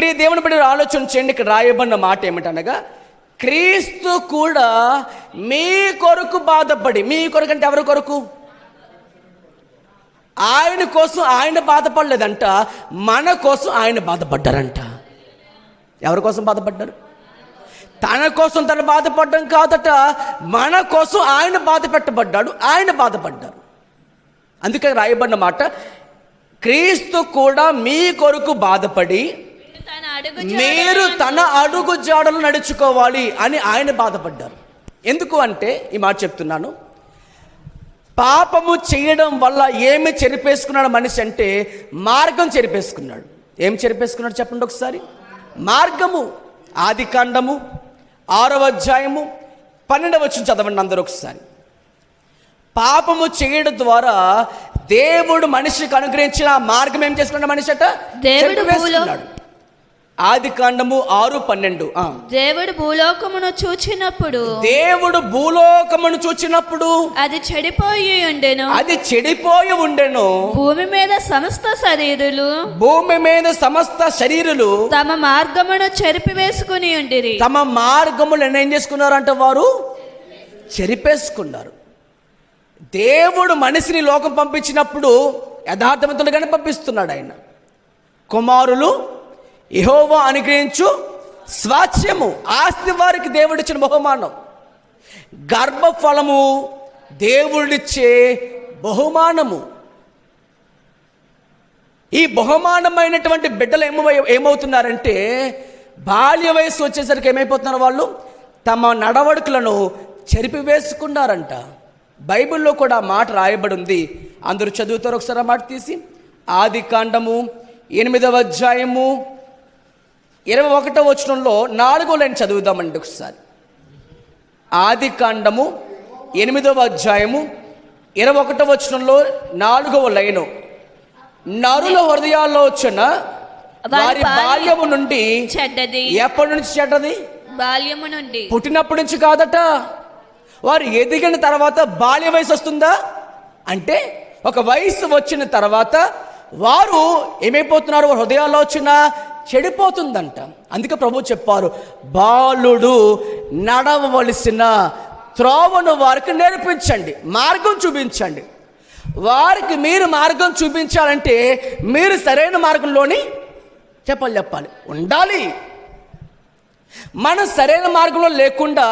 ప్రియ దేవుని బిడ్డలు ఆలోచన చేయండి. ఇక్కడ రాయబడిన మాట ఏమిటనగా, క్రీస్తు కూడా మీ కొరకు బాధపడి, మీ కొరకు అంటే ఎవరి కొరకు? ఆయన కోసం ఆయన బాధపడలేదంట, మన కోసం ఆయన బాధపడ్డారంట. ఎవరి కోసం బాధపడ్డారు? తన కోసం తను బాధపడడం కాదట, మన కోసం ఆయన బాధ పెట్టబడ్డాడు, ఆయన బాధపడ్డారు. అందుకే రాయబడిన మాట, క్రీస్తు కూడా మీ కొరకు బాధపడి మీరు తన అడుగు జాడలు నడుచుకోవాలి అని ఆయన బాధపడ్డారు. ఎందుకు అంటే ఈ మాట చెప్తున్నాను, పాపము చేయడం వల్ల ఏమి చెరిపేసుకున్నాడు మనిషి అంటే మార్గం చెరిపేసుకున్నాడు. ఏం చెరిపేసుకున్నాడు చెప్పండి ఒకసారి? మార్గము. ఆదికాండము 6వ అధ్యాయము 12వ వచనం చదవండి అందరూ ఒకసారి. పాపము చేయడం ద్వారా దేవుడు మనిషికి అనుగ్రహించిన మార్గం ఏం చేసుకున్నాడు మనిషి అట? చెరిపేసుకున్నాడు. ఆదికాండము 6:12. దేవుడు భూలోకమును చూచినప్పుడు, అది చెడిపోయి ఉండెను. భూమి మీద సమస్త శరీరులు తమ మార్గమును చెరిపివేసుకుని ఉండిరి. తమ మార్గములు ఏం చేసుకున్నారంట? వారు చెరిపేసుకున్నారు. దేవుడు మనిషిని లోకం పంపించినప్పుడు యథార్థవంతులుగానే పంపిస్తున్నాడు. ఆయన కుమారులు యెహోవా అనుగ్రహించు స్వాస్థ్యము, ఆస్తి వారికి దేవుడిచ్చిన బహుమానం. గర్భఫలము దేవుడిచ్చే బహుమానము. ఈ బహుమానమైనటువంటి బిడ్డలు ఏమవుతున్నారంటే బాల్య వయసు వచ్చేసరికి ఏమైపోతున్నారు? వాళ్ళు తమ నడవడికలను చెరిపివేసుకున్నారంట. బైబిల్లో కూడా మాట రాయబడి ఉంది. అందరూ చదువుతారు ఒకసారి ఆ మాట తీసి. ఆదికాండము 8వ అధ్యాయము 21వ వచనంలో 4వ లైన్ చదువుదామండి ఒకసారి. ఆదికాండము 8వ అధ్యాయము 21వ వచనంలో 4వ లైను, నరుల హృదయాల్లో వచ్చిన వారి బాల్యము నుండి చెడ్డది. ఎప్పటి నుంచి చెడ్డది? బాల్యము నుండి. పుట్టినప్పటి నుంచి కాదట. వారు ఎదిగిన తర్వాత బాల్య వయసు వస్తుందా అంటే, ఒక వయసు వచ్చిన తర్వాత వారు ఏమైపోతున్నారు? వారి హృదయాల్లో వచ్చిన చెడిపోతుందంట. అందుకే ప్రభు చెప్పారు, బాలుడు నడవవలసిన త్రోవను వారికి నేర్పించండి, మార్గం చూపించండి. వారికి మీరు మార్గం చూపించాలంటే మీరు సరైన మార్గంలోని చెప్పాలి ఉండాలి. మనం సరైన మార్గంలో లేకుండా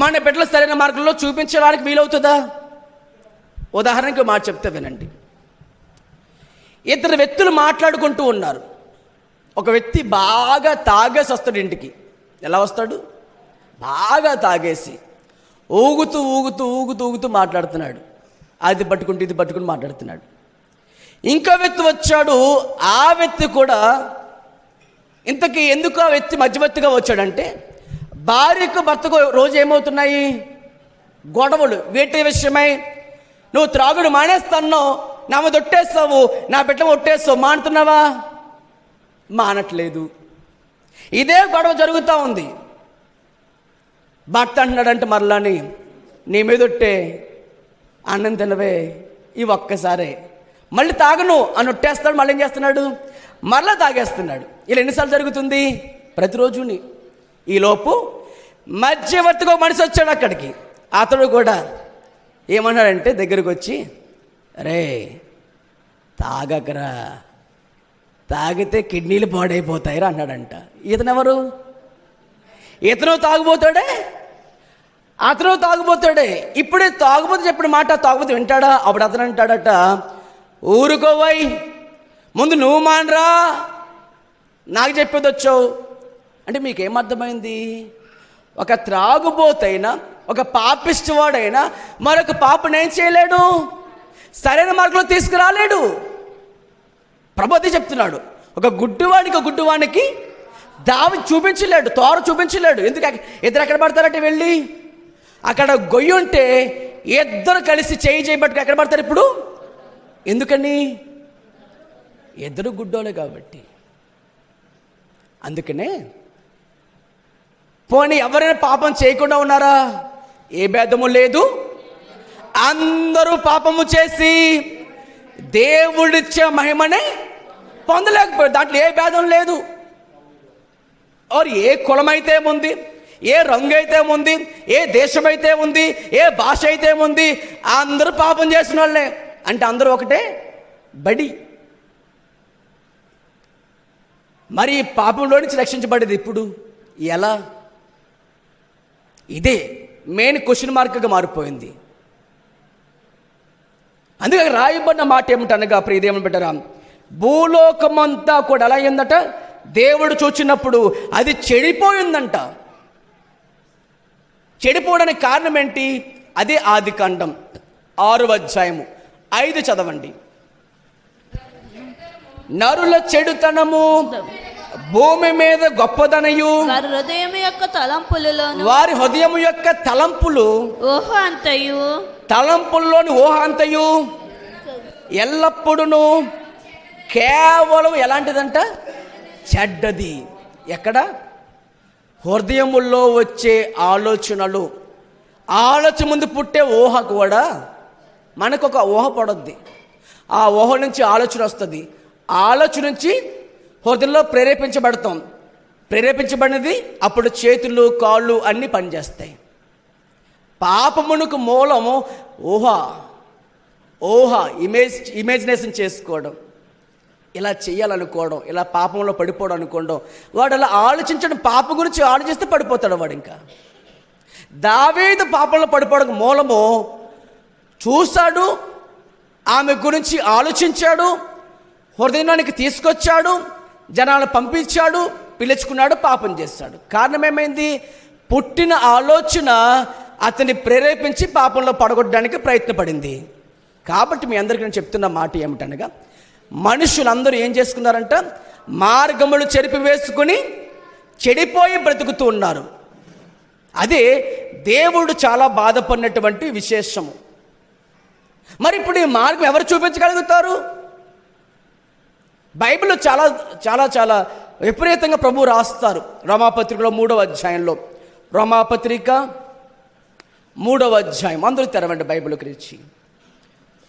మన బిడ్డలు సరైన మార్గంలో చూపించడానికి వీలవుతుందా? ఉదాహరణకి మాట చెప్తే వినండి. ఇద్దరు వ్యక్తులు మాట్లాడుకుంటూ ఉన్నారు. ఒక వ్యక్తి బాగా తాగేసి వస్తాడు ఇంటికి. ఎలా వస్తాడు? బాగా తాగేసి ఊగుతూ మాట్లాడుతున్నాడు. అది పట్టుకుంటూ ఇది పట్టుకుని మాట్లాడుతున్నాడు. ఇంకో వ్యక్తి వచ్చాడు. ఆ వ్యక్తి కూడా ఇంతకీ ఎందుకు ఆ వ్యక్తి మధ్యవర్తిగా వచ్చాడంటే, భార్యకు భర్తకు రోజు ఏమవుతున్నాయి? గొడవలు. వీటి విషయమై నువ్వు త్రాగుడు మానేస్తాను, నా మీద ఒట్టేస్తావు, నా బిడ్డ ఒట్టేస్తావు, మానుతున్నావా? మానట్లేదు. ఇదే గొడవ జరుగుతూ ఉంది. భర్త అంటున్నాడంటే మరలాని, నీ మీద ఒట్టే, అన్నం తినవే, ఇవి ఒక్కసారే, మళ్ళీ తాగను అని ఒట్టేస్తాడు. మళ్ళీ ఏం చేస్తున్నాడు? మరలా తాగేస్తున్నాడు. ఇలా ఎన్నిసార్లు జరుగుతుంది? ప్రతిరోజుని. ఈలోపు మధ్యవర్తిగా మనిషి వచ్చాడు అక్కడికి. అతడు కూడా ఏమన్నాడంటే దగ్గరికి వచ్చి, రే తాగకరా, తాగితే కిడ్నీలు పాడైపోతాయిరా అన్నాడంట. ఇతనెవరు? ఇతను తాగుబోతాడే, అతను తాగుబోతాడే. ఇప్పుడే తాగుబోతు చెప్పిన మాట తాగుబోతు వింటాడా? అప్పుడు అతను అంటాడట, ఊరుకోవై, ముందు నువ్వు మానరా, నాకు చెప్పేది వచ్చావు అంటే. మీకేమర్థమైంది? ఒక త్రాగుబోతైనా, ఒక పాపిష్టివాడైనా మరొక పాపను ఏం చేయలేడు? సరైన మార్గంలో తీసుకురాలేడు. ప్రభుత్వం చెప్తున్నాడు, ఒక గుడ్డివానికి దావి చూపించలేడు, తోర చూపించలేడు. ఎందుకు? ఇద్దరు ఎక్కడ పడతారంటే వెళ్ళి అక్కడ గొయ్యి ఉంటే ఇద్దరు కలిసి చేయబట్టుకు ఎక్కడ పడతారు ఇప్పుడు? ఎందుకని? ఇద్దరు గుడ్డోలే కాబట్టి. అందుకనే పోనీ ఎవరైనా పాపం చేయకుండా ఉన్నారా? ఏ భేదము లేదు. అందరూ పాపము చేసి దేవుడిచ్చే మహిమనే పొందలేకపోయారు. దాంట్లో ఏ భేదం లేదు. और ఏ కులమైతే ఉంది, ఏ రంగు అయితే ఉంది, ఏ దేశం అయితే ఉంది, ఏ భాష అయితే ఉంది, అందరూ పాపం చేసిన వాళ్ళే. అంటే అందరూ ఒకటే బడి. మరి ఈ పాపంలో నుంచి రక్షించబడేది ఇప్పుడు ఎలా? ఇదే మెయిన్ క్వశ్చన్ మార్క్గా మారిపోయింది. అందుకే రాయబడిన మాట ఏమిటనగా ప్రియదేవుని బిడ్డరా, భూలోకమంతా కూడా ఎలా అయిందట, దేవుడు చూచినప్పుడు అది చెడిపోయిందంట. చెడిపోవడానికి కారణం ఏంటి? అదే ఆదికాండం 6వ అధ్యాయము 5 చదవండి. నరుల చెడుతనము భూమి మీద గొప్పదనయు, వారి హృదయం యొక్క తలంపులలోను, వారి హృదయం యొక్క తలంపులు, ఊహ అంతయు, తలంపుల్లోని ఊహ అంతయు ఎల్లప్పుడూ కేవలం ఎలాంటిదంట, చెడ్డది. ఎక్కడ? హృదయముల్లో వచ్చే ఆలోచనలు. ఆలోచన ముందు పుట్టే ఊహ కూడా మనకు ఒక ఊహ పడుద్ది. ఆ ఊహ నుంచి ఆలోచన వస్తుంది. ఆలోచన నుంచి హృదయంలో ప్రేరేపించబడతాం. ప్రేరేపించబడినది అప్పుడు చేతులు కాళ్ళు అన్నీ పనిచేస్తాయి. పాపమునకు మూలము ఊహ. ఇమేజినేషన్ చేసుకోవడం, ఇలా చేయాలనుకోవడం, ఇలా పాపంలో పడిపోవడం అనుకోవడం. వాడు అలా ఆలోచించడం, పాపం గురించి ఆలోచిస్తే పడిపోతాడు వాడు. ఇంకా దావీదు పాపంలో పడిపోవడం మూలము చూశాడు, ఆమె గురించి ఆలోచించాడు, హృదయానికి తీసుకొచ్చాడు, జనాలను పంపించాడు, పిలుచుకున్నాడు, పాపం చేశాడు. కారణం ఏమైంది? పుట్టిన ఆలోచన అతన్ని ప్రేరేపించి పాపంలో పడగొట్టడానికి ప్రయత్నపడింది. కాబట్టి మీ అందరికీ నేను చెప్తున్న మాట ఏమిటనగా, మనుషులందరూ ఏం చేసుకున్నారంట, మార్గములు చెరిపి వేసుకుని చెడిపోయి బ్రతుకుతూ ఉన్నారు. అదే దేవుడు చాలా బాధపడినటువంటి విశేషము. మరి ఇప్పుడు ఈ మార్గం ఎవరు చూపించగలుగుతారు? బైబిల్లో చాలా చాలా చాలా విపరీతంగా ప్రభు రాస్తారు. రోమాపత్రికలో 3వ అధ్యాయంలో, రోమాపత్రిక 3వ అధ్యాయం, అందరూ తెరవండి బైబిల్ గురించి.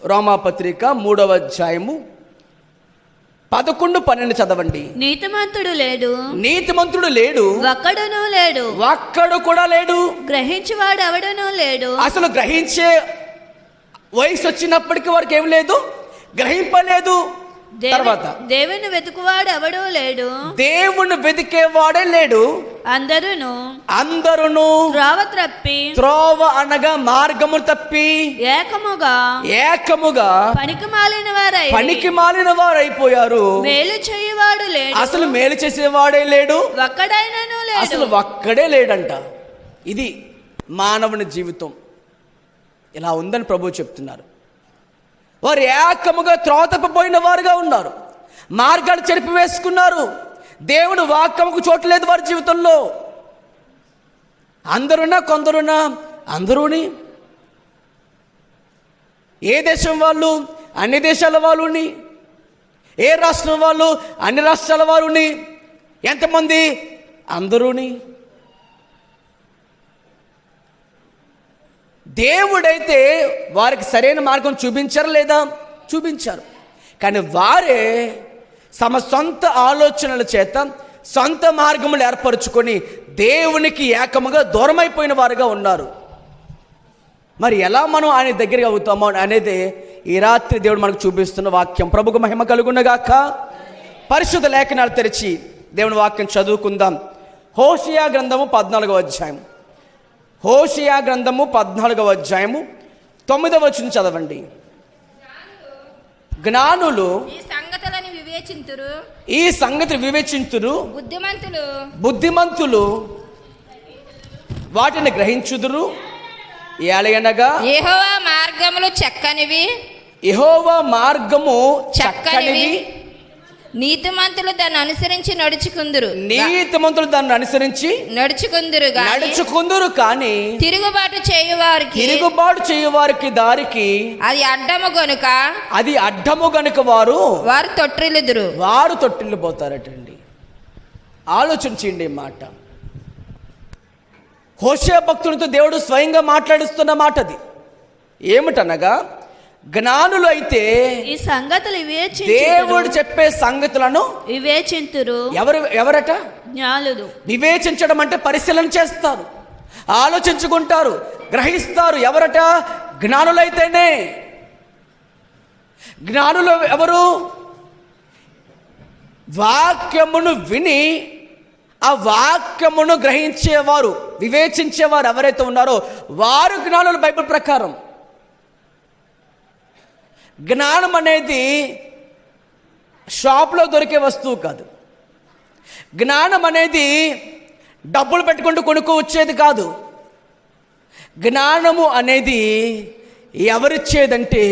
రోమాపత్రిక 3వ అధ్యాయము 11-12 చదవండి. నీతిమంతుడు లేడు, నీతిమంతుడు లేడు, ఒక్కడునూ లేడు, ఒక్కడు కూడా లేడు, గ్రహించేవాడు ఎవడనూ లేడు. అసలు గ్రహించే వయసు వచ్చినప్పటికీ వారికి ఏం లేదు, గ్రహింపలేదు. తర్వాత దేవుని వెతుకువాడు ఎవడూ లేడు, దేవుణ్ణి వెతికేవాడే లేడు. అందరును త్రోవ త్రప్పి, త్రోవ అనగా మార్గము తప్పి, ఏకముగా పనికి మాలిన వారైపోయారు. మేలు చేయవాడు లేడు, అసలు మేలు చేసేవాడే లేడు, ఒక్కడైనను లేడు, అసలు ఒక్కడే లేడంట. ఇది మానవుని జీవితం. ఇలా ఉందని ప్రభువు చెప్తున్నారు. వారు ఏకముగా త్రోవ తప్పిపోయిన వారుగా ఉన్నారు, మార్గాలు చెరిపి వేసుకున్నారు. దేవుడు వాక్యముకు చోట్లేదు వారి జీవితంలో. అందరున్నా కొందరున్నా అందరూని, ఏ దేశం వాళ్ళు అన్ని దేశాల వాళ్ళుని, ఏ రాష్ట్రం వాళ్ళు అన్ని రాష్ట్రాల వారుని, ఎంతమంది అందరూని. దేవుడైతే వారికి సరైన మార్గం చూపించారు లేదా? చూపించారు. కానీ వారే తమ సొంత ఆలోచనల చేత సొంత మార్గములు ఏర్పరచుకొని దేవునికి ఏకముగా దూరమైపోయిన వారుగా ఉన్నారు. మరి ఎలా మనం ఆయన దగ్గరికి అవుతామో అనేది ఈ రాత్రి దేవుడు మనకు చూపిస్తున్న వాక్యం. ప్రభుకు మహిమ కలుగునగాక. పరిశుద్ధ లేఖనాలు తెరిచి దేవుని వాక్యం చదువుకుందాం. హోషేయ గ్రంథము 14వ అధ్యాయం, హోషేయ గ్రంథము 14వ అధ్యాయము 9వ వచనం చదవండి. జ్ఞానులు ఈ సంగతి వివేచింతురు, బుద్ధిమంతులు వాటిని గ్రహించుదురు. ఏలయనగా యెహోవా మార్గములు చక్కనివి, యెహోవా మార్గము చక్కనివి, నీతిమంతులు దాన్ని అనుసరించి నడుచుకుందురు, నీతిమంతులు దాన్ని అనుసరించి నడుచుకుందురు. కానీ తిరుగుబాటు చేయువారికి దారికి అది అడ్డము గనుక వారు తొట్టిల్లిపోతారటండి. ఆలోచించండి మాట. హోషేయ భక్తునితో దేవుడు స్వయంగా మాట్లాడిస్తున్న మాట అది. ఏమిటనగా, జ్ఞానులు అయితే ఈ సంగతులు దేవుడు చెప్పే సంగతులను వివేచింతురు. ఎవరట? జ్ఞానులు. వివేచించడం అంటే పరిశీలన చేస్తారు, ఆలోచించుకుంటారు, గ్రహిస్తారు. ఎవరట? జ్ఞానులైతేనే. జ్ఞానులు ఎవరు? వాక్యమును విని ఆ వాక్యమును గ్రహించేవారు, వివేచించేవారు ఎవరైతే ఉన్నారో వారు జ్ఞానులు. బైబిల్ ప్రకారం జ్ఞానం అనేది షాప్లో దొరికే వస్తువు కాదు. జ్ఞానం అనేది డబ్బులు పెట్టుకుంటూ కొనుక్కోవచ్చేది కాదు. జ్ఞానము అనేది ఎవరిచ్చేదంటే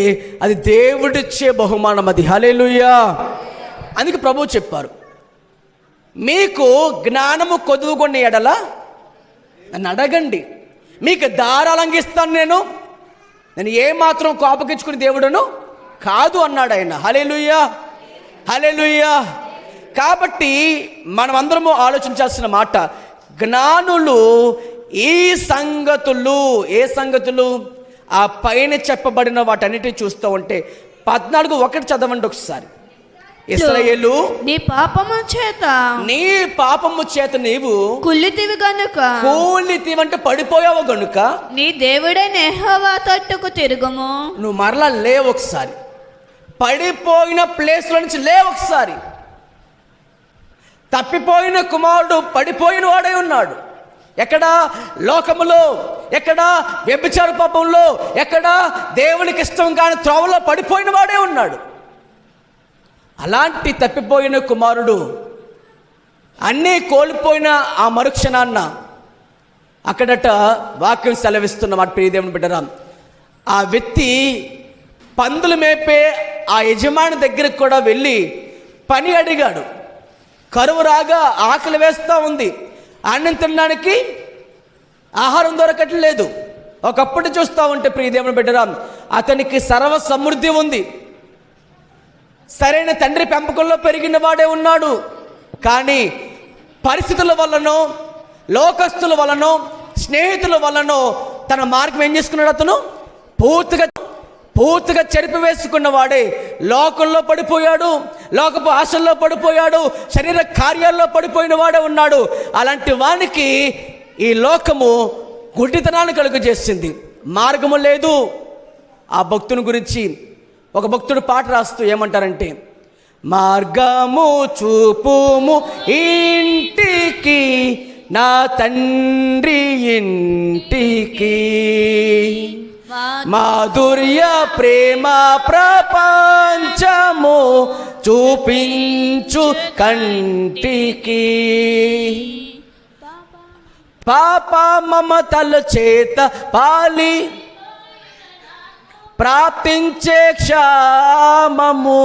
అది దేవుడిచ్చే బహుమానం. అది హల్లెలూయా. అందుకే ప్రభువు చెప్పారు, మీకు జ్ఞానము కొదువుకొని ఎడల నన్ను అడగండి, మీకు ధారాళంగా ఇస్తాను. నేను ఏమాత్రం కోపగించుకుని దేవుడును కాదు అన్నాడు ఆయన. హల్లెలూయా, హల్లెలూయా. కాబట్టి మనం అందరము ఆలోచించాల్సిన మాట, జ్ఞానులు ఈ సంగతులు, ఏ సంగతులు? ఆ పైన చెప్పబడిన వాటన్నిటి చూస్తూ ఉంటే 14:1 చదవండి ఒకసారి. ఇశ్రాయేలు, నీ పాపము చేత నీవు కుళ్ళితివి గనుక, కూలితివంటే పడిపోయావు గనుక నీ దేవుడైన యెహోవా తట్టుకు తిరుగుము. నువ్వు మరలా లేవు ఒకసారి, పడిపోయిన ప్లేస్లో నుంచి లేవు ఒకసారి. తప్పిపోయిన కుమారుడు పడిపోయిన వాడే ఉన్నాడు. ఎక్కడ? లోకములో. ఎక్కడ? వ్యభిచార పాపంలో. ఎక్కడ? దేవునికి ఇష్టం కాని త్రోవలో పడిపోయిన వాడే ఉన్నాడు. అలాంటి తప్పిపోయిన కుమారుడు అన్నీ కోల్పోయిన ఆ మరుక్షణాన్న అక్కడట వాక్యం సెలవిస్తున్న మాట ప్రియదేవుని బిడ్డరా, ఆ వ్యక్తి పందులు మేపే ఆ యజమాని దగ్గరికి కూడా వెళ్ళి పని అడిగాడు. కరువు రాగా ఆకలి వేస్తూ ఉంది, అన్నం తినడానికి ఆహారం దొరకట్లేదు. ఒకప్పుడు చూస్తూ ఉంటే ప్రియదేవుని బిడ్డరా, అతనికి సర్వ సమృద్ధి ఉంది, సరైన తండ్రి పెంపకంలో పెరిగిన వాడే ఉన్నాడు. కానీ పరిస్థితుల వల్లనో, లోకస్తుల వల్లనో, స్నేహితుల వల్లనో తన మార్గం ఏం చేసుకున్నాడు? అతను పూర్తిగా చెరిపి వేసుకున్న వాడే లోకంలో పడిపోయాడు, లోకపు ఆశల్లో పడిపోయాడు, శరీర కార్యాల్లో పడిపోయిన వాడే ఉన్నాడు. అలాంటి వానికి ఈ లోకము గుడ్డితనాన్ని కలుగజేసింది, మార్గము లేదు. ఆ భక్తుని గురించి ఒక భక్తుడు పాట రాస్తూ ఏమంటారంటే, మార్గము చూపుము ఇంటికి, నా తండ్రి ఇంటికి, మాధుర్య ప్రేమ ప్రపంచము చూపించు కంటికి, పాప మమతల చేత పాలి ప్రాప్తించే క్షామము.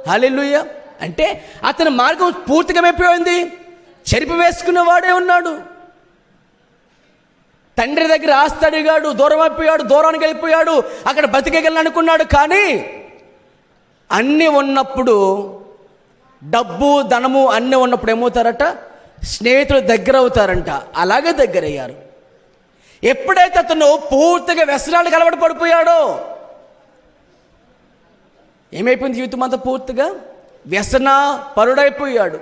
హల్లెలూయా. అంటే అతని మార్గం పూర్తిగా అయిపోయింది, చెరిపి వేసుకున్న వాడే ఉన్నాడు. తండ్రి దగ్గర ఆస్తి అడిగాడు, దూరం అయిపోయాడు, దూరానికి వెళ్ళిపోయాడు, అక్కడ బతికేగలను అనుకున్నాడు. కానీ అన్నీ ఉన్నప్పుడు, డబ్బు ధనము అన్నీ ఉన్నప్పుడు ఏమవుతారట? స్నేహితులు దగ్గర అవుతారంట. అలాగే దగ్గరయ్యారు. ఎప్పుడైతే అతను పూర్తిగా వ్యసనాలకు అలవాటు పడిపోయాడో ఏమైపోయింది? జీవితం అంతా పూర్తిగా వ్యసన పరుడైపోయాడు,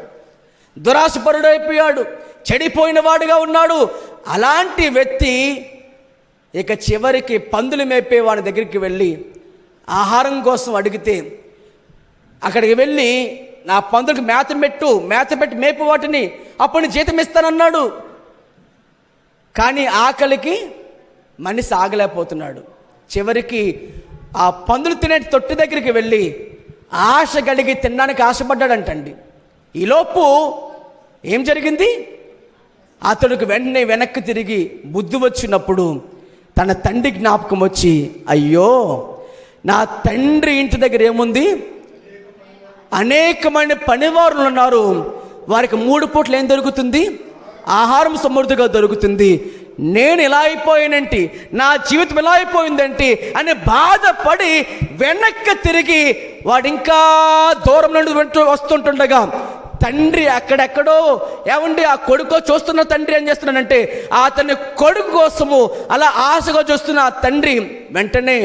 దురాశ పరుడైపోయాడు, చెడిపోయిన వాడుగా ఉన్నాడు. అలాంటి వ్యక్తి ఇక చివరికి పందులు మేపే వాడి దగ్గరికి వెళ్ళి ఆహారం కోసం అడిగితే, అక్కడికి వెళ్ళి నా పందులకు మేత పెట్టి మేపు వాటిని, అప్పుడు జీతం ఇస్తానన్నాడు. కానీ ఆకలికి మనిషి ఆగలేకపోతున్నాడు. చివరికి ఆ పందులు తినే తొట్టి దగ్గరికి వెళ్ళి ఆశ కలిగి తినడానికి ఆశపడ్డాడంటండి. ఈలోపు ఏం జరిగింది? అతడికి వెనక్కి తిరిగి బుద్ధి వచ్చినప్పుడు తన తండ్రి జ్ఞాపకం వచ్చి, అయ్యో నా తండ్రి ఇంటి దగ్గర ఏముంది? అనేకమైన పనివారులు ఉన్నారు, వారికి 3 పూటలు ఏం దొరుకుతుంది? ఆహారం సమృద్ధిగా దొరుకుతుంది. నేను ఇలా అయిపోయానంటే, నా జీవితం ఇలా అయిపోయిందంటే అని బాధపడి వెనక్కి తిరిగి వాడు ఇంకా దూరం నుండి వస్తుంటుండగా తండ్రి అక్కడెక్కడో, ఏమండి ఆ కొడుకో చూస్తున్న తండ్రి ఏం చేస్తున్నాడంటే, అతని కొడుకు కోసము అలా ఆశగా చూస్తున్న ఆ తండ్రి వెంటనే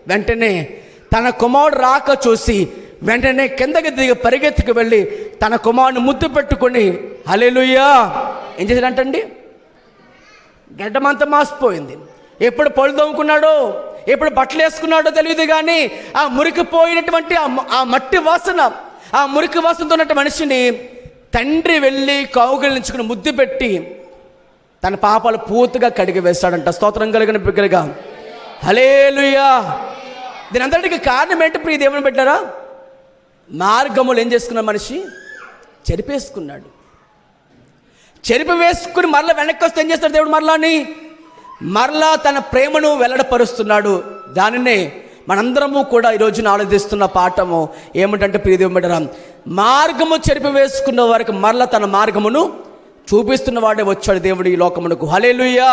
వెంటనే తన కుమారుడు రాక చూసి వెంటనే కిందకి దిగి పరిగెత్తుకు వెళ్ళి తన కుమారుని ముద్దు పెట్టుకొని హల్లెలూయా ఏం చేశాడంటండి, గడ్డమంతా మాసిపోయింది. ఎప్పుడు పళ్ళు తోముకున్నాడో, ఎప్పుడు బట్టలు వేసుకున్నాడో తెలియదు, కానీ ఆ మురికిపోయినటువంటి ఆ మట్టి వాసన, ఆ మురికి వాసనతో ఉన్నటువంటి మనిషిని తండ్రి వెళ్ళి కౌగిలించుకుని ముద్దు పెట్టి తన పాపాలు పూర్తిగా కడిగి వేస్తాడంట. స్తోత్రం కలిగిన బిగ్గరగా హల్లెలూయా. దీని అందరికీ కారణం ఏంటి ప్రియ దేవుని పెట్టారా? మార్గములు ఏం చేసుకున్న మనిషి చెరిపేసుకున్నాడు. చెరిపి వేసుకుని మరలా వెనక్కి వస్తే ఏం చేస్తాడు దేవుడు? మరలా తన ప్రేమను వెల్లడపరుస్తున్నాడు. దానినే మనందరము కూడా ఈరోజున ఆలోచిస్తున్న పాఠము ఏమిటంటే ప్రియ దేవుని బిడ్డలారా, మార్గము చెరిపి వేసుకున్న వారికి మరలా తన మార్గమును చూపిస్తున్న వాడే వచ్చాడు దేవుడు ఈ లోకమునకు. హల్లెలూయా.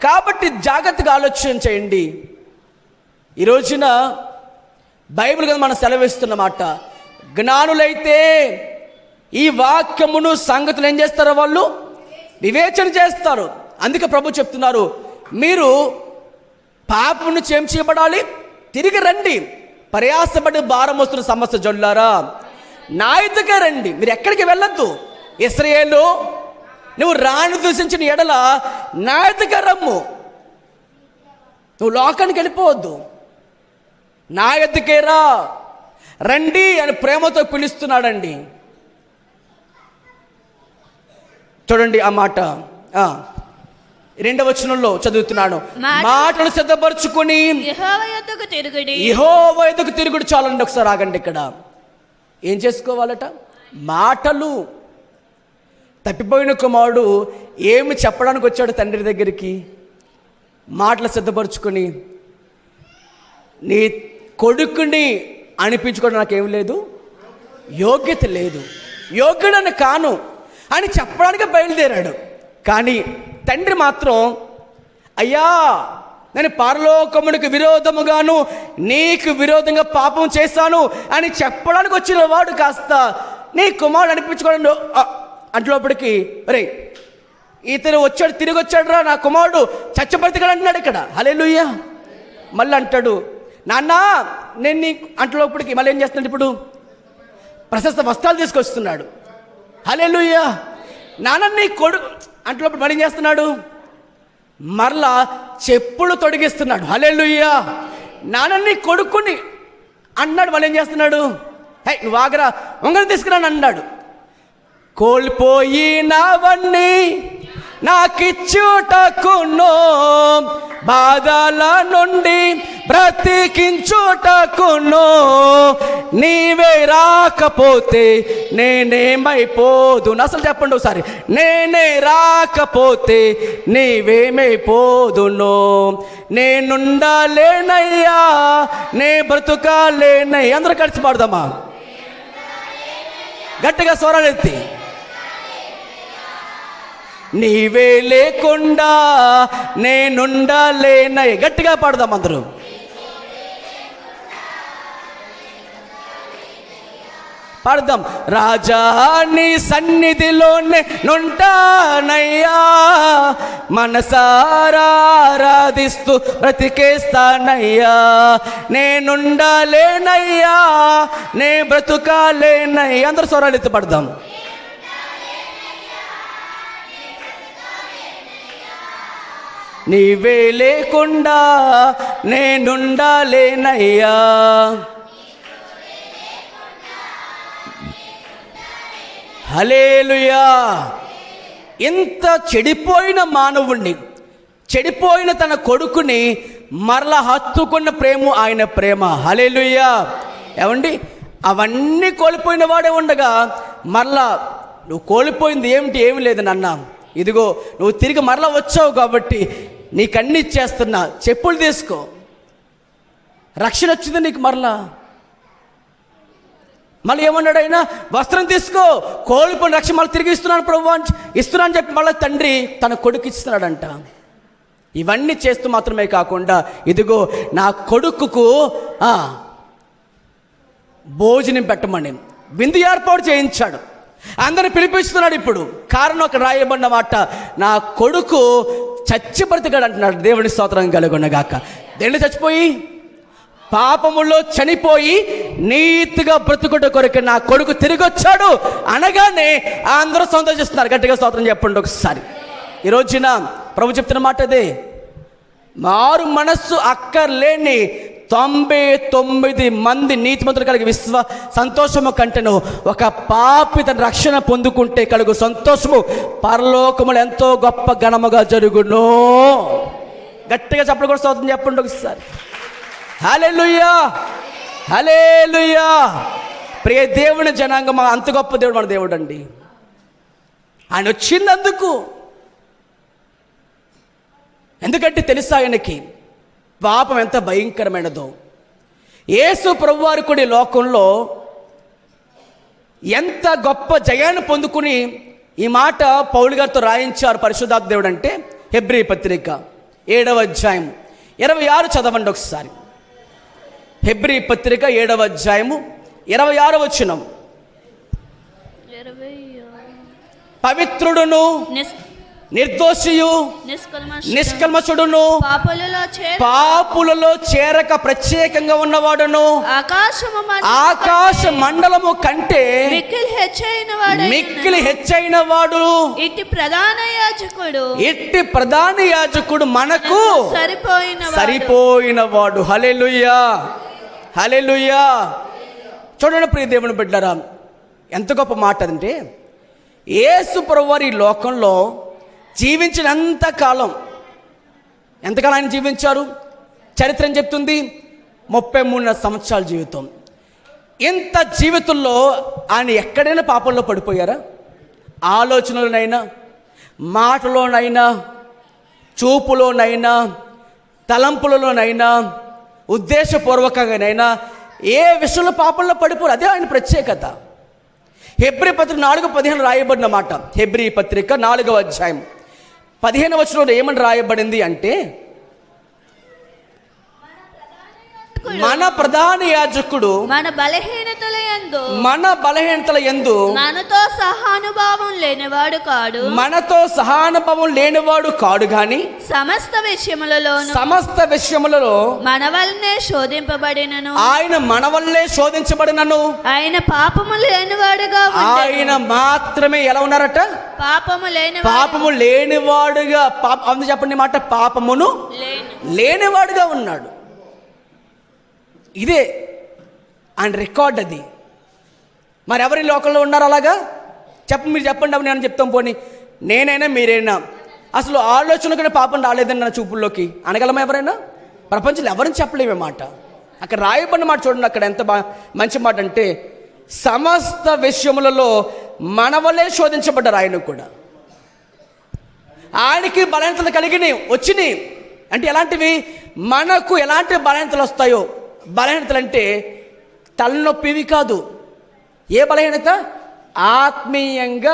కాబట్టి జాగ్రత్తగా ఆలోచన చేయండి. ఈ రోజున బైబిల్ కదా మనం సెలవిస్తున్నమాట, జ్ఞానులైతే ఈ వాక్యమును సంగతులు ఏం చేస్తారో వాళ్ళు వివేచన చేస్తారు. అందుకే ప్రభు చెప్తున్నారు, మీరు పాపమును చేయబడాలి, తిరిగి రండి, ప్రయాసపడి భారం వస్తున్న సమస్య జొల్లారా నా ఎదుగా రండి. మీరు ఎక్కడికి వెళ్ళొద్దు. ఇశ్రాయేలు, నువ్వు రాణి దూషించిన ఎడల నా ఎదుగా రమ్ము. నువ్వు లోకానికి వెళ్ళిపోవద్దు, నా ఎద్దుకే రండి అని ప్రేమతో పిలుస్తున్నాడండి. చూడండి ఆ మాట 2వ వచనంలో చదువుతున్నాను. మాటలు సిద్ధపరచుకుని యెహోవా యొద్దకు తిరుగుడి. యెహోవా యొద్దకు తిరుగుడు. చాలండి, ఒకసారి ఆగండి. ఇక్కడ ఏం చేసుకోవాలట? మాటలు. తప్పిపోయిన కుమారుడు ఏమి చెప్పడానికి వచ్చాడు తండ్రి దగ్గరికి? మాటలు సిద్ధపరచుకొని, నీ కొడుకుని అనిపించుకోవడం నాకేం లేదు, యోగ్యత లేదు, యోగ్యుడని కాను అని చెప్పడానికి బయలుదేరాడు. కానీ తండ్రి మాత్రం, అయ్యా నేను పరలోకమునికి విరోధముగాను నీకు విరోధంగా పాపం చేశాను అని చెప్పడానికి వచ్చిన వాడు కాస్త నీ కుమారుడు అనిపించుకోవడం అంట్లోపటికి, రే ఇతను వచ్చాడు, తిరిగి వచ్చాడు రా, నా కుమారుడు చచ్చబతికాడు అంటున్నాడు ఇక్కడ. హల్లెలూయా. మళ్ళీ అంటాడు, నాన్న నేను నీ అంట్లోపటికి మళ్ళీ ఏం చేస్తున్నాడు? ఇప్పుడు ప్రశస్త వస్త్రాలు తీసుకొస్తున్నాడు. హల్లెలూయా. నాన్న నీ కొడుకు అంట్లోపటి మళ్ళీ ఏం చేస్తున్నాడు? మరలా చెప్పులు తొడిగిస్తున్నాడు. హల్లెలూయా. నాన్న నీ కొడుకుని అన్నాడు. మళ్ళీ ఏం చేస్తున్నాడు? హే నువ్వు ఆగరా, ఉంగరం తీసుకురాను అన్నాడు. కోల్పోయినవన్నీ నాకిచ్చుటకును, బాధల నుండి బ్రతికించుటకును, నీవే రాకపోతే నేనేమైపోదు. అసలు చెప్పండి ఒకసారి, నేనే రాకపోతే నీవేమైపోదును. నేనుండాలేనయ్యా, నే బ్రతుకాలేనయ్యా. అందరూ కలిసి పాడదామా గట్టిగా స్వరాలెత్తి? నీవే లేకుండా నేనుండాలేనయ్య. గట్టిగా పాడదాం అందరూ. పాడదాం. రాజా నీ సన్నిధిలోనే నుంటానయ్యా, మనసారా ఆరాధిస్తూ బ్రతికేస్తానయ్యా, నేనుండాలేనయ్యా, నే బ్రతుకాలేనయ్యా. అందరూ స్వరాలు ఎత్తి పడదాం. నీవే లేకుండా నేనుండాలేనయ్యా. హల్లెలూయా. ఇంత చెడిపోయిన మానవుణ్ణి, చెడిపోయిన తన కొడుకుని మరలా హత్తుకున్న ప్రేమ ఆయన ప్రేమ. హల్లెలూయా. ఏమండి, అవన్నీ కోల్పోయిన వాడే ఉండగా మరలా నువ్వు కోల్పోయింది ఏమిటి? ఏమి లేదు నాన్న, ఇదిగో నువ్వు తిరిగి మరలా వచ్చావు కాబట్టి నీకన్నీ ఇచ్చేస్తున్నా, చెప్పులు తీసుకో, రక్షణ వచ్చింది నీకు. మళ్ళీ ఏమన్నాడు ఆయన? వస్త్రం తీసుకో, కోల్పోయిన రక్షణ మళ్ళీ తిరిగి ఇస్తున్నాను ప్రభు ఇస్తున్నాను చెప్పి మళ్ళీ తండ్రి తన కొడుకు ఇస్తున్నాడంట. ఇవన్నీ చేస్తూ మాత్రమే కాకుండా ఇదిగో నా కొడుకుకు భోజనం పెట్టమని విందు ఏర్పాటు చేయించాడు. అందరిని పిలిపిస్తున్నాడు. ఇప్పుడు కారణం అక్కడ రాయబడిన మాట, నా కొడుకు చచ్చి బ్రతికాడు అంటున్నాడు. దేవుని స్తోత్రం కలుగునగాక. దేంట్లో చచ్చిపోయి? పాపములో చనిపోయి నీతిగా బ్రతుకుట కొరకు నా కొడుకు తిరిగి వచ్చాడు అనగానే అందరూ సంతోషిస్తున్నారు. గట్టిగా స్తోత్రం చెప్పండి ఒకసారి. ఈ రోజున ప్రభు చెప్తున్న మాట అదే. మారు మనస్సు అక్కర్లేని 99 మంది నీతిమంతులు కలిగి సంతోషము కంటేను ఒక పాపి తన రక్షణ పొందుకుంటే కలుగు సంతోషము పరలోకములు ఎంతో గొప్ప ఘనముగా జరుగును. గట్టిగా చెప్పడం కూడా స్తోత్రం చెప్పండి ఒకసారి. హల్లెలూయా, హల్లెలూయా. ప్రియ దేవుని జనాంగం, అంత గొప్ప దేవుడు మన దేవుడు అండి. ఆయన వచ్చినందుకు, ఎందుకంటే తెలుసా ఆయనకి పాపం ఎంత భయంకరమైనదో. యేసు ప్రభువారు కూడా ఈ లోకంలో ఎంత గొప్ప జయాన్ని పొందుకుని ఈ మాట పౌలు గారితో రాయించారు పరిశుద్ధాత్మ దేవుడు అంటే హెబ్రీ పత్రిక 7వ అధ్యాయం 26 చదవండి ఒకసారి. హెబ్రీ పత్రిక 7వ అధ్యాయము 26వ వచనం. పవిత్రుడును నిర్దోషియు నిష్కల్మషుడును పాపులలో చేరక ప్రత్యేకంగా ఉన్నవాడును ఆకాశ మండలము కంటే మిక్కిలి హెచ్చైన వాడు ఇట్టి ప్రధాన యాజకుడు మనకు సరిపోయిన వాడు. హల్లెలూయా, హల్లెలూయా. చూడండి ప్రియ దేవుని బిడ్డలారా, ఎంత గొప్ప మాట అంటే యేసు ప్రభువారు ఈ లోకంలో జీవించినంత కాలం, ఎంతకాలం ఆయన జీవించారు? చరిత్ర ఏం చెప్తుంది? 33 సంవత్సరాల జీవితం. ఇంత జీవితంలో ఆయన ఎక్కడైనా పాపంలో పడిపోయారా? ఆలోచనలోనైనా, మాటలోనైనా, చూపులోనైనా, తలంపులలోనైనా, ఉద్దేశపూర్వకంగానైనా ఏ విషయంలో పాపంలో పడిపోరు. అదే ఆయన ప్రత్యేకత. హెబ్రీ పత్రిక 4:15 రాయబడిన మాట. హెబ్రీ పత్రిక 4వ అధ్యాయం 15వ వచనంలో ఏమని రాయబడింది అంటే, మన ప్రధాన యాజకుడు మన బలహీనతల యందు మనతో సహానుభావం లేనివాడు కాడు గాని సమస్త విషయములలో మన వల్లనే శోధింపబడినను. ఆయన మన వల్లే శోధించబడినను. ఆయన పాపము లేనివాడుగా, ఆయన మాత్రమే ఎలా ఉన్నారట? పాపము లేనివాడుగా. అందుకు చెప్పండి మాట, పాపమును లేనివాడుగా ఉన్నాడు. ఇదే ఆయన రికార్డ్. అది మరి ఎవరి లోకంలో ఉన్నారు అలాగా? మీరు చెప్పండి. అవి నేను చెప్తాం. పోనీ నేనైనా మీరైనా అసలు ఆలోచనకు పాపం రాలేదని నా చూపుల్లోకి అనగలమా ఎవరైనా? ప్రపంచంలో ఎవరిని చెప్పలేమే మాట. అక్కడ రాయబడిన మాట చూడండి, అక్కడ ఎంత మంచి మాట అంటే, సమస్త విషయములలో మన వల్లే శోధించబడ్డారు. ఆయన కూడా ఆయనకి బలహీనతలు వచ్చినాయి. అంటే ఎలాంటివి? మనకు ఎలాంటి బలహీనతలు వస్తాయో, బలహీనతలు అంటే తలనొప్పివి కాదు. ఏ బలహీనత? ఆత్మీయంగా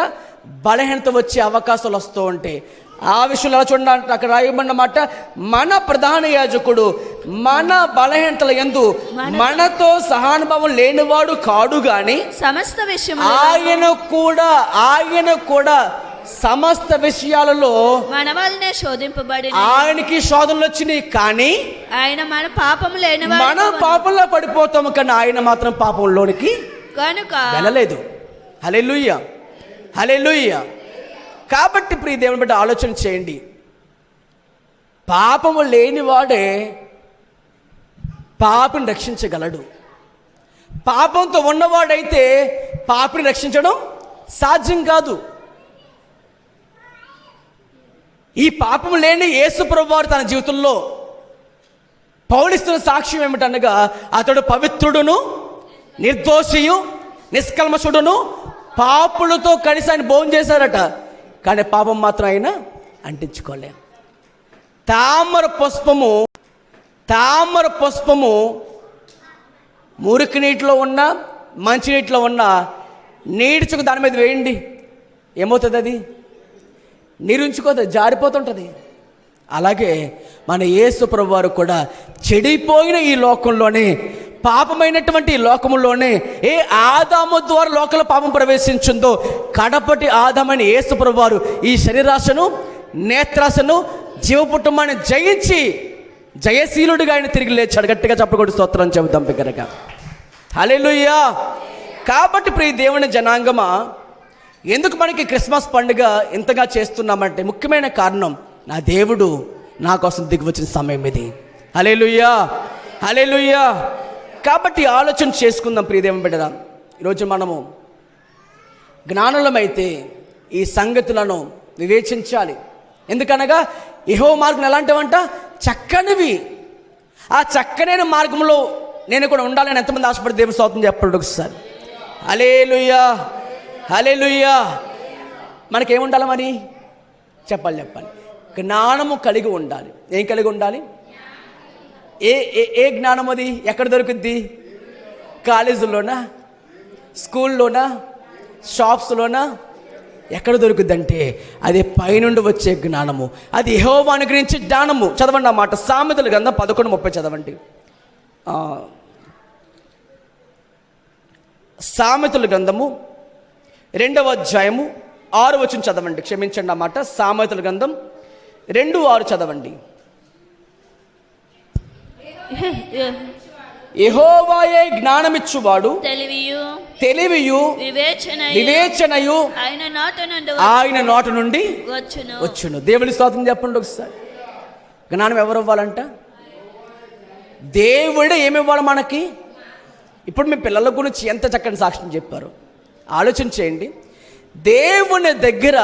బలహీనత వచ్చే అవకాశాలు వస్తూ ఉంటాయి. ఆ విషయంలో ఎలా చూడండి, అక్కడ రాయబడిన మాట, మన ప్రధాన యాజకుడు మన బలహీనతల యందు మనతో సహానుభావం లేనివాడు కాడు గాని సమస్త విషయం ఆయన కూడా సమస్త విషయాలలో మన వల్లనే శోధింపబడి, ఆయనకి శోధనలు వచ్చినాయి. కానీ ఆయన మన పాపంలో పడిపోతాము, కానీ ఆయన మాత్రం పాపంలోనికి వెళ్ళలేదు. హల్లెలూయా, హల్లెలూయా. కాబట్టి ప్రియ దేవుని బట్టి ఆలోచన చేయండి. పాపము లేనివాడే పాపిని రక్షించగలడు. పాపంతో ఉన్నవాడైతే పాపిని రక్షించడం సాధ్యం కాదు. ఈ పాపం లేని యేసు ప్రభువారు తన జీవితంలో పౌలిస్తున్న సాక్ష్యం ఏమిటనగా, అతడు పవిత్రుడును నిర్దోషియు నిష్కల్మషుడును పాపులతో కలిసి ఆయన భోజనం చేశారట. కానీ పాపం మాత్రం ఆయన అంటించుకోలే. తామర పుష్పము మురికి నీటిలో ఉన్న మంచి నీటిలో ఉన్న నీటి చుక్క దాని మీద వేయండి, ఏమవుతుంది? అది నీరుంచుకోదు, జారిపోతుంటుంది. అలాగే మన యేసు ప్రభువారు కూడా చెడిపోయిన ఈ లోకంలోనే, పాపమైనటువంటి ఈ లోకములోనే, ఏ ఆదాము ద్వారా లోకంలో పాపం ప్రవేశించిందో కడపటి ఆదామైన యేసు ప్రభువారు ఈ శరీరాశను, నేత్రాశను, జీవపుటమాన్ని జయశీలుడిగా ఆయన తిరిగి లేచాడు. గట్టిగా చెప్పకూడదు స్తోత్రం చెబుతాం బిగ్గరగా. హల్లెలూయా. కాబట్టి ప్రియ దేవుని జనాంగమా, ఎందుకు మనకి క్రిస్మస్ పండుగ ఇంతగా చేస్తున్నామంటే ముఖ్యమైన కారణం, నా దేవుడు నా కోసం దిగి వచ్చిన సమయం ఇది. హల్లెలూయా, హల్లెలూయా. కాబట్టి ఆలోచన చేసుకుందాం ప్రియ దేవుని బిడ్డరా. ఈరోజు మనము జ్ఞానులమైతే ఈ సంగతులను వివేచించాలి. ఎందుకనగా యెహోవా మార్గం ఎలాంటివంట? చక్కనివి. ఆ చక్కనైన మార్గంలో నేను కూడా ఉండాలని ఎంతమంది ఆశపడి దేవుని స్తోత్రం చెప్పండి ఒకసారి. హల్లెలూయా, హల్లెలూయా. మనకేముండాలి మరి? చెప్పాలి. జ్ఞానము కలిగి ఉండాలి. ఏం కలిగి ఉండాలి? ఏ జ్ఞానం అది? ఎక్కడ దొరుకుద్ది? కాలేజీలోనా, స్కూల్లోనా, షాప్స్లోనా? ఎక్కడ దొరుకుద్దంటే అది పైనుండి వచ్చే జ్ఞానము. అది యెహోవాను గురించి జ్ఞానము. చదవండి ఆ మాట. సామెతల గ్రంథం 11:30 చదవండి. సామెతల గ్రంథము 2వ అధ్యాయము 6వ వచనం చదవండి. క్షమించండి ఆ మాట. సామెతల గ్రంథం 2:6 చదవండి. యెహోవాయే జ్ఞానమిచ్చువాడు, తెలివియు వివేచనయు ఆయన నోట నుండి వచ్చును. దేవుని స్తోత్రం చెప్పండి ఒకసారి. జ్ఞానం ఎవరు ఇవ్వాలంట? దేవుడే ఏమి ఇవ్వాలి మనకి? ఇప్పుడు మీ పిల్లల గురించి ఎంత చక్కని సాక్ష్యం చెప్పారు. ఆలోచన చేయండి. దేవుని దగ్గర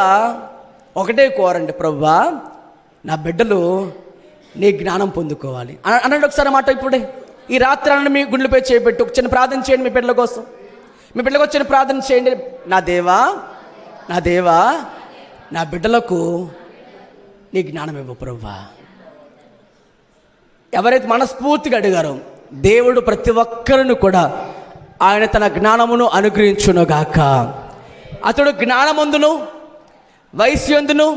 ఒకటే కోరండి, ప్రభువా నా బిడ్డలు నీ జ్ఞానం పొందుకోవాలి అనండి ఒకసారి మాట. ఇప్పుడే ఈ రాత్రి అన్న మీ గుండెలపై చేపెట్టి ఒక చిన్న ప్రార్థన చేయండి. మీ బిడ్డల కోసం, మీ బిడ్డలకు వచ్చిన ప్రార్థన చేయండి. నా దేవా నా బిడ్డలకు నీ జ్ఞానం ఇవ్వు ప్రభువా. ఎవరైతే మనస్ఫూర్తిగా అడిగారో దేవుడు ప్రతి ఒక్కరిని కూడా ఆయన తన జ్ఞానమును అనుగ్రహించునుగాక. అతడు జ్ఞానమందును, వయస్యందును,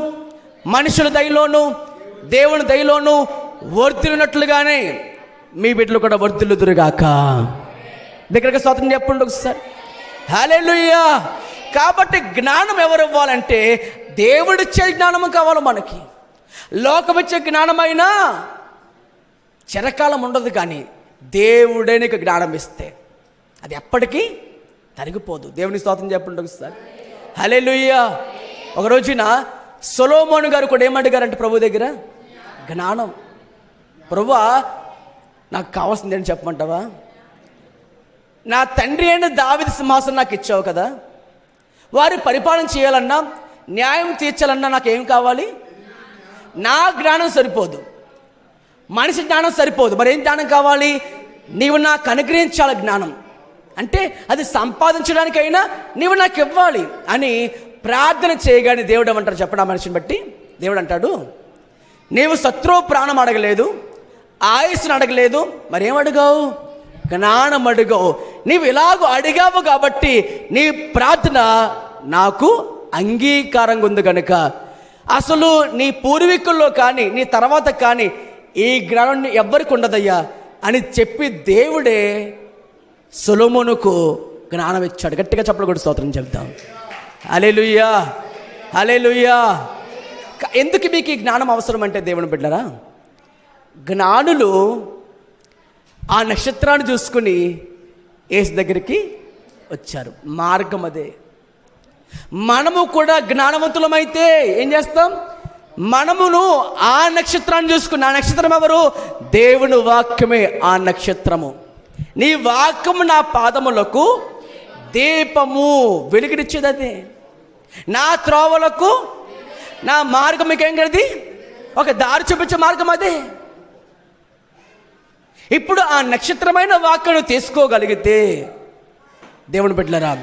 మనుషుల దయలోను, దేవుని దయలోను వర్ధిల్లునట్లుగానే మీ బిడ్డలు కూడా వర్ధిల్లుదురుగాక. దగ్గరగా స్తోత్రం చెప్పండి ఒకసారి. హల్లెలూయా. కాబట్టి జ్ఞానం ఎవరు ఇవ్వాలంటే దేవుడిచ్చే జ్ఞానము కావాలి మనకి. లోకమిచ్చే జ్ఞానమైనా చిరకాలం ఉండదు, కానీ దేవుడే నీకు జ్ఞానం ఇస్తే అది ఎప్పటికీ తరిగిపోదు. దేవుని స్తోత్రం చెప్పండి ఒకసారి. హల్లెలూయా. ఒక రోజున సొలొమోను గారు కూడా ఏమడిగారంటే ప్రభు దగ్గర? జ్ఞానం. ప్రభువా నాకు కావాల్సింది ఏంటి చెప్పమంటావా? నా తండ్రి అయిన దావీదు సింహాసనం నాకు ఇచ్చావు కదా, వారి పరిపాలన చేయాలన్నా, న్యాయం తీర్చాలన్నా నాకేం కావాలి? నా జ్ఞానం సరిపోదు, మనిషి జ్ఞానం సరిపోదు. మరి ఏం జ్ఞానం కావాలి? నీవు నాకు అనుగ్రహించాలి జ్ఞానం. అంటే అది సంపాదించడానికైనా నీవు నాకు ఇవ్వాలి అని ప్రార్థన చేయగానే దేవుడు ఏమంటారు చెప్పండి? ఆ మనిషిని బట్టి దేవుడు అంటాడు, నీవు శత్రువు ప్రాణం అడగలేదు, ఆయుస్సును అడగలేదు, మరేం అడిగావు? జ్ఞానం అడిగావు. నీవు ఇలాగూ అడిగావు కాబట్టి నీ ప్రార్థన నాకు అంగీకారంగా ఉంది కనుక అసలు నీ పూర్వీకుల్లో కానీ నీ తర్వాత కానీ ఈ జ్ఞానం ఎవ్వరికి ఉండదయ్యా అని చెప్పి దేవుడే సొలొమోనుకు జ్ఞానం ఇచ్చాడు. గట్టిగా చెప్పలు కూడా స్తోత్రం చెప్తాం. హల్లెలూయా, హల్లెలూయా. ఎందుకు మీకు ఈ జ్ఞానం అవసరం అంటే దేవుని బిడ్డలారా, జ్ఞానులు ఆ నక్షత్రాన్ని చూసుకుని యేసు దగ్గరికి వచ్చారు. మార్గం అదే. మనము కూడా జ్ఞానవంతులమైతే ఏం చేస్తాం? మనమును ఆ నక్షత్రాన్ని చూసుకుని, ఆ నక్షత్రం ఎవరు? దేవుని వాక్యమే ఆ నక్షత్రము. నీ వాక్యము నా పాదములకు దీపము, వెలుగునిచ్చేది అదే. నా త్రోవలకు, నా మార్గం మీకేం కలది? ఒక దారి చూపించే మార్గం అదే. ఇప్పుడు ఆ నక్షత్రమైన వాక్యను తీసుకోగలిగితే దేవుని బిడ్డలరా,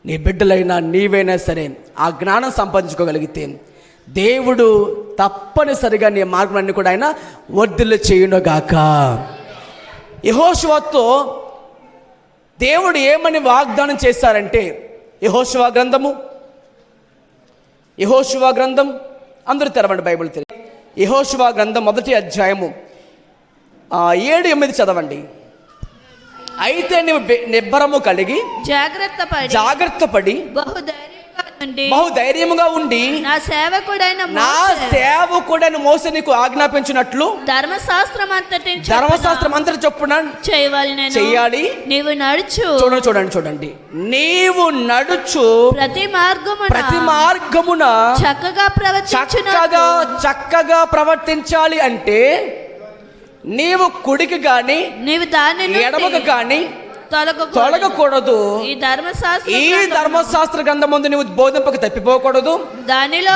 నీ బిడ్డలైనా నీవైనా సరే ఆ జ్ఞానం సంపాదించుకోగలిగితే దేవుడు తప్పనిసరిగా నీ మార్గాన్ని కూడా ఆయన వర్ధిల్ల చేయునుగాక. యెహోషువతో దేవుడు ఏమని వాగ్దానం చేశారంటే, యెహోషువ గ్రంథం అందరూ తెరవండి బైబిల్ తెరి. యెహోషువ గ్రంథం 1వ అధ్యాయము 7-8 చదవండి. అయితే నువ్వు నిబ్బరము కలిగి జాగ్రత్తపడి బహు ధైర్యముగా ఉండి నా సేవకుడైన నా సేవకుడైన మోసే నీకు ఆజ్ఞాపించినట్లు ధర్మశాస్త్రం అంతటి చొప్పున చేయాలి. నీవు నడుచు. చూడండి నీవు నడుచు ప్రతి మార్గమున చక్కగా ప్రవర్తించాలి. అంటే నీవు కుడికి గాని నీవు దాని ఎడమకు గాని తొలగకూడదు. ఈ ధర్మశాస్త్ర గ్రంథం ముందు నువ్వు బోధింపక తప్పిపోకూడదు. దానిలో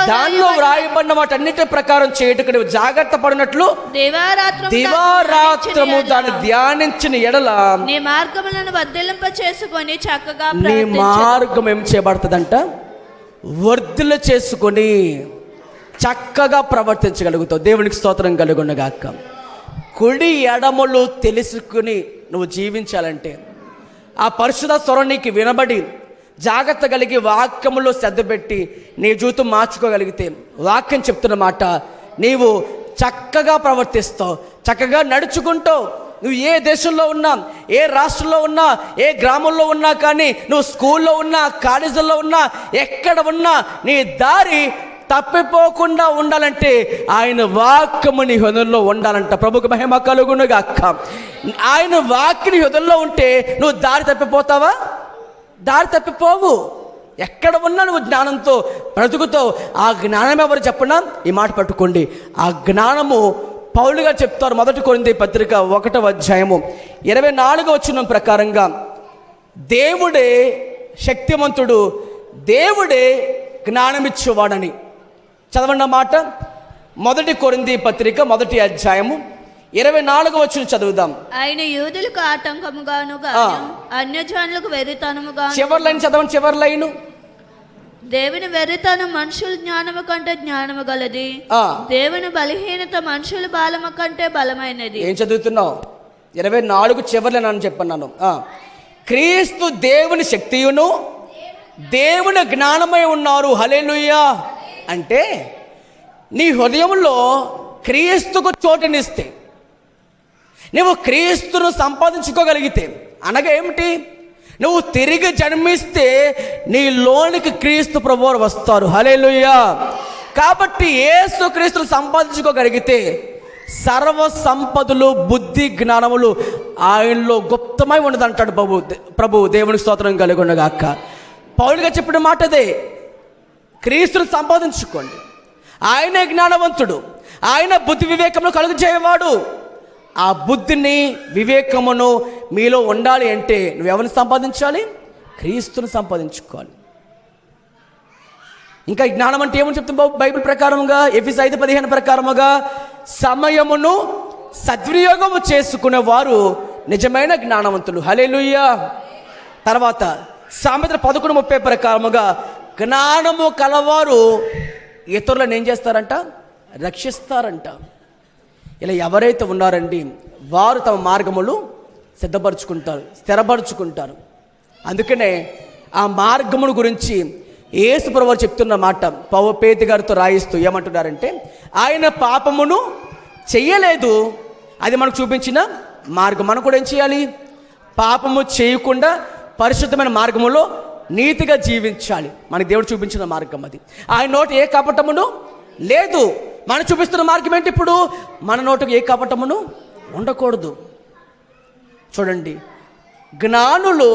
వ్రాయబడిన వాటన్నిటి ప్రకారం చేయుటకు నువ్వు జాగ్రత్త పడినట్లు దివారాత్రము దాన్ని ధ్యానించిన ఎడల నీ మార్గములను వర్ధిల్లింప చేసుకొని చక్కగా నీ మార్గం ఏం చేయబడుతుందంట? వర్ధిల్ల చేసుకొని చక్కగా ప్రవర్తించగలుగుతావు. దేవునికి స్తోత్రం కలుగునగాక. కుడి ఎడమలు తెలుసుకుని నువ్వు జీవించాలంటే, ఆ పరిశుద్ధ స్వరం నీకు వినబడి జాగ్రత్త కలిగి వాక్యములో శ్రద్ధ పెట్టి నీ జీవితం మార్చుకోగలిగితే, వాక్యం చెప్తున్న మాట నీవు చక్కగా ప్రవర్తిస్తావు, చక్కగా నడుచుకుంటావు. నువ్వు ఏ దేశంలో ఉన్నా, ఏ రాష్ట్రంలో ఉన్నా, ఏ గ్రామంలో ఉన్నా, కానీ నువ్వు స్కూల్లో ఉన్నా, కాలేజీల్లో ఉన్నా, ఎక్కడ ఉన్నా నీ దారి తప్పిపోకుండా ఉండాలంటే ఆయన వాక్యము నీ హృదయంలో ఉండాలంట. ప్రభుకు మహిమ కలుగునుగాక. ఆయన వాక్యం నీ హృదయంలో ఉంటే నువ్వు దారి తప్పిపోతావా? దారి తప్పిపోవు. ఎక్కడ ఉన్నా నువ్వు జ్ఞానంతో బ్రతుకుతావు. ఆ జ్ఞానం ఎవరు చెప్పనా? ఈ మాట పట్టుకోండి. ఆ జ్ఞానము పౌలుగా చెప్తారు. 1 కొరింథీ పత్రిక 1వ అధ్యాయము 24వ వచనం ప్రకారంగా దేవుడే శక్తివంతుడు, దేవుడే జ్ఞానమిచ్చేవాడని. చదవండి మాట. 1 కొరింథీ పత్రిక 1వ అధ్యాయము 24వ వచనం చదువుదాం. ఆయన యూదులకు ఆటంకముగాను అన్యజనులకు వెర్రితనముగా. చివరి లైన్ చదవండి. చివరి లైను, దేవుని వెర్రితనం మనుషుల జ్ఞానము కంటే జ్ఞానము గలది, దేవుని బలహీనత మనుషుల బలము కంటే బలమైనది. ఏం చదువుతున్నావు? 24 చివరి అని చెప్పన్నాను. క్రీస్తు దేవుని శక్తియును దేవుని జ్ఞానమై ఉన్నారు. హల్లెలూయా. అంటే నీ హృదయంలో క్రీస్తుకు చోటునిస్తే, నువ్వు క్రీస్తును సంపాదించుకోగలిగితే, అనగా ఏమిటి? నువ్వు తిరిగి జన్మిస్తే నీ లోనికి క్రీస్తు ప్రభువారు వస్తారు. హల్లెలూయా. కాబట్టి యేసు క్రీస్తును సంపాదించుకోగలిగితే సర్వ సంపదలు, బుద్ధి, జ్ఞానములు ఆయనలో గుప్తమై ఉన్నదంటాడు ప్రభు. దేవునికి స్తోత్రం కలుగునగాక. పౌలుగా చెప్పిన మాట అదే. క్రీస్తును సంపాదించుకోండి. ఆయనే జ్ఞానవంతుడు, ఆయన బుద్ధి వివేకమును కలుగు చేయవాడు. ఆ బుద్ధిని, వివేకమును మీలో ఉండాలి అంటే నువ్వెవరిని సంపాదించాలి? క్రీస్తును సంపాదించుకోవాలి. ఇంకా జ్ఞానం అంటే ఏమని చెప్తుంది బైబిల్ ప్రకారముగా? ఎఫెసీయులు 5:15 ప్రకారముగా సమయమును సద్వినియోగము చేసుకునే వారు నిజమైన జ్ఞానవంతులు. హల్లెలూయా. తర్వాత సామెతలు 11:30 ప్రకారముగా జ్ఞానము కలవారు ఇతరులను ఏం చేస్తారంట? రక్షిస్తారంట. ఇలా ఎవరైతే ఉన్నారండి వారు తమ మార్గములు సిద్ధపరచుకుంటారు, స్థిరపరచుకుంటారు. అందుకనే ఆ మార్గమును గురించి యేసు ప్రభువు చెప్తున్న మాట పేతురు గారితో రాయిస్తూ ఏమంటున్నారంటే, ఆయన పాపమును చెయ్యలేదు, అది మనకు చూపించిన మార్గం. మనం కూడా ఏం చేయాలి? పాపము చేయకుండా పరిశుద్ధమైన మార్గములో నీతిగా జీవించాలి. మనకి దేవుడు చూపించిన మార్గం అది. ఆయన నోట ఏ కపటమును లేదు. మనం చూపిస్తున్న మార్గం ఏంటి? ఇప్పుడు మన నోటకు ఏ కపటమును ఉండకూడదు. చూడండి, జ్ఞానులు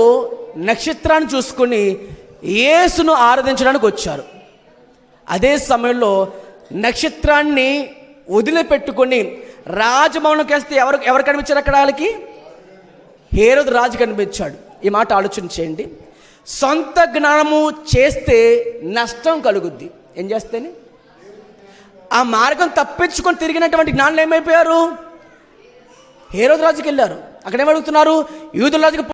నక్షత్రాన్ని చూసుకుని యేసును ఆరాధించడానికి వచ్చారు. అదే సమయంలో నక్షత్రాన్ని వదిలిపెట్టుకొని రాజభవనంకి వేస్తే ఎవరు కనిపించారు అక్కడ? వాళ్ళకి హేరోదు రాజు కనిపించాడు. ఈ మాట ఆలోచన చేయండి. సొంత జ్ఞానము చేస్తే నష్టం కలుగుద్ది. ఏం చేస్తేనే ఆ మార్గం తప్పించుకొని తిరిగినటువంటి జ్ఞానులు ఏమైపోయారు? హేరోదు రాజుకి వెళ్ళారు. అక్కడ ఏమడుగుతున్నారు? యూదుల రాజుకి